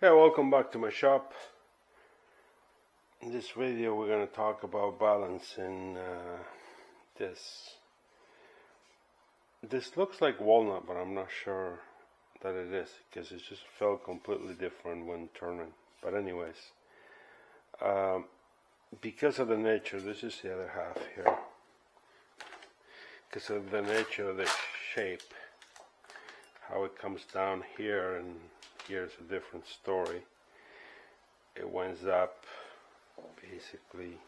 Hey, welcome back to my shop. In this video we're going to talk about balancing this. This looks like walnut, but I'm not sure that it is because it just felt completely different when turning. But anyways, because of the nature, this is the other half here. Because of the nature of the shape, how it comes down here, and here's a different story. It winds up basically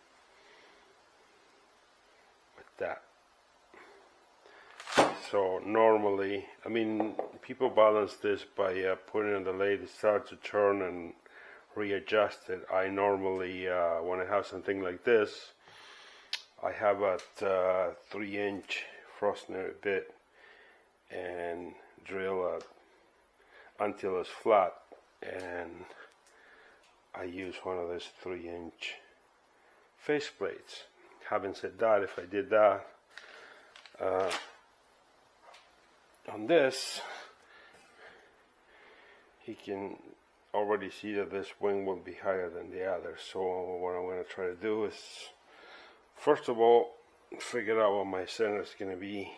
with that. So normally, I mean, people balance this by putting on the lathe. It starts to turn and readjust it. I normally, when I have something like this, I have a 3-inch Frostner bit and drill until it's flat, and I use one of those 3-inch face plates. Having said that, if I did that on this, you can already see that this wing will be higher than the other. So what I'm going to try to do is, first of all, figure out what my center is going to be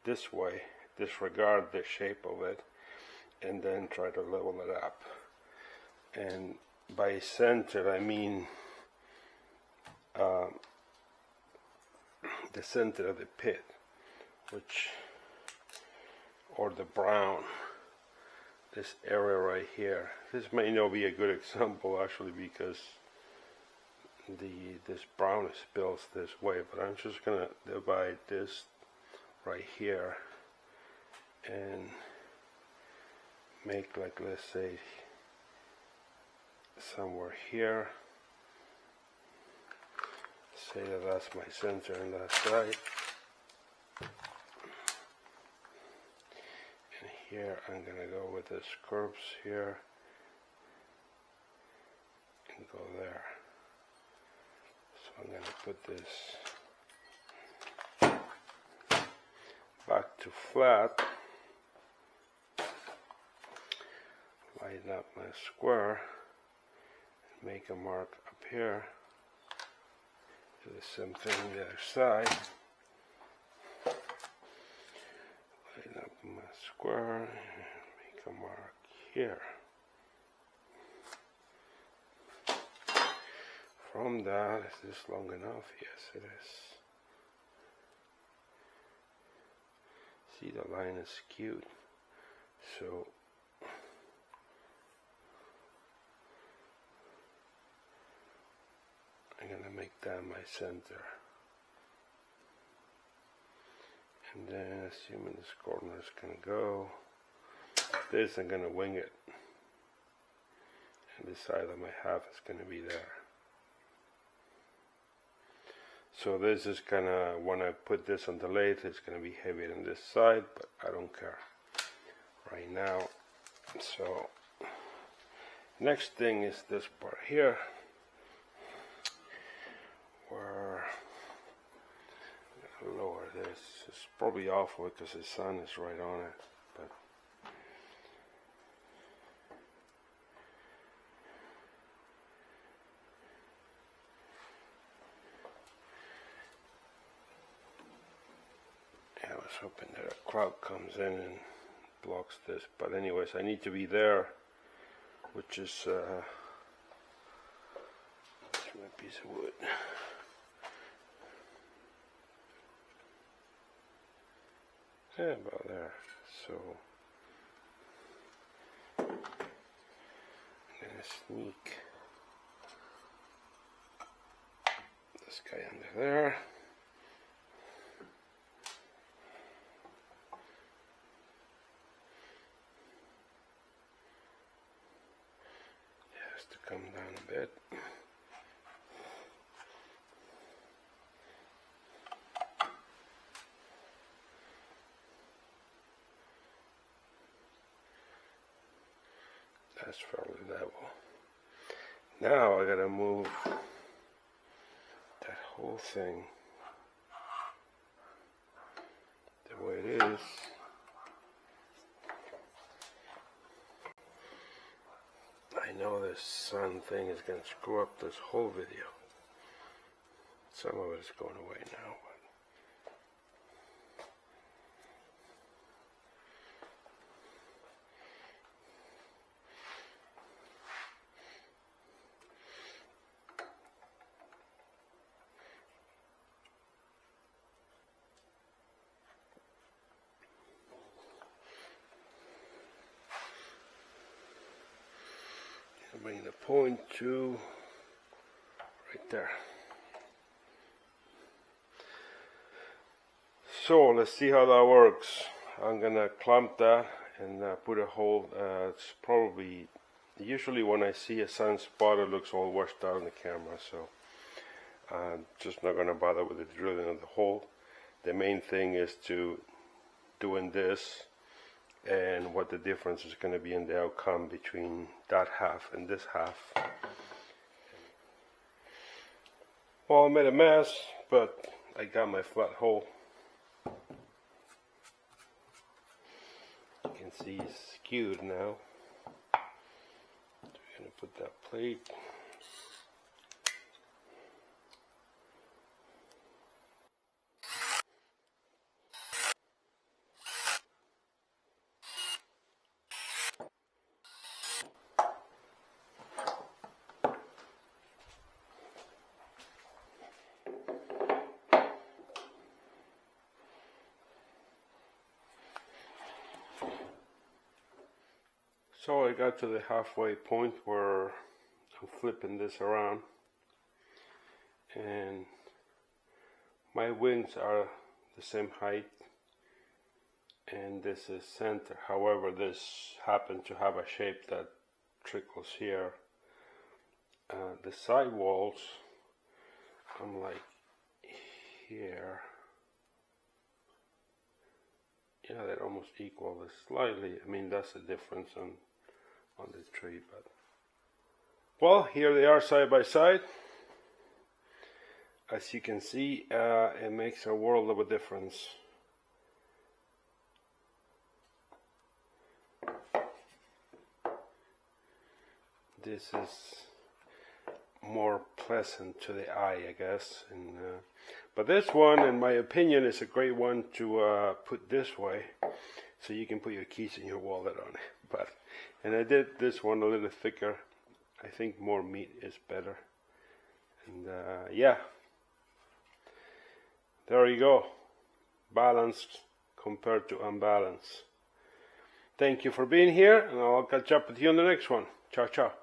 this way, disregard the shape of it, and then try to level it up. And by center I mean the center of the pit, or the brown, this area right here. This may not be a good example actually, because this brown spills this way, but I'm just gonna divide this right here and make, like, let's say somewhere here, say that that's my center on that side, and here I'm gonna go with this curves here and go there. So I'm gonna put this back to flat, line up my square, and make a mark up here. Do the same thing on the other side. Line up my square and make a mark here. From that, is this long enough? Yes, it is. See, the line is skewed, so I'm gonna make that my center, and then assuming this corner is gonna go this, I'm gonna wing it, and this side of my half is gonna be there. So this is gonna, when I put this on the lathe, it's gonna be heavier on this side, but I don't care right now. So next thing is this part here, where I'm gonna lower this. It's probably awful because the sun is right on it, but I was hoping that a crowd comes in and blocks this, but anyways, I need to be there, which is my piece of wood. Yeah, about there. So I'm gonna sneak this guy under there. It has to come down a bit. That's fairly level. Now I gotta move that whole thing the way it is I I know this sun thing is going to screw up this whole video. Some of it is going away now. Bring the point to right there. So let's see how that works. I'm gonna clamp that and put a hole. It's probably, usually when I see a sunspot it looks all washed out on the camera, so I'm just not gonna bother with the drilling of the hole. The main thing is to doing this and what the difference is going to be in the outcome between that half and this half. Well, I made a mess, but I got my flat hole. You can see it's skewed now. So we're going to put that plate. So I got to the halfway point where I'm flipping this around, and my wings are the same height and this is center. However, this happens to have a shape that trickles here. The side walls, I'm like here. Yeah, they're almost equal. Slightly, I mean, that's the difference on the tree, but well, here they are side by side. As you can see, it makes a world of a difference. This is more pleasant to the eye, I guess, and but this one, in my opinion, is a great one to put this way, so you can put your keys and your wallet on it. And I did this one a little thicker. I think more meat is better. And yeah, there you go. Balanced compared to unbalanced. Thank you for being here, and I'll catch up with you on the next one. Ciao, ciao.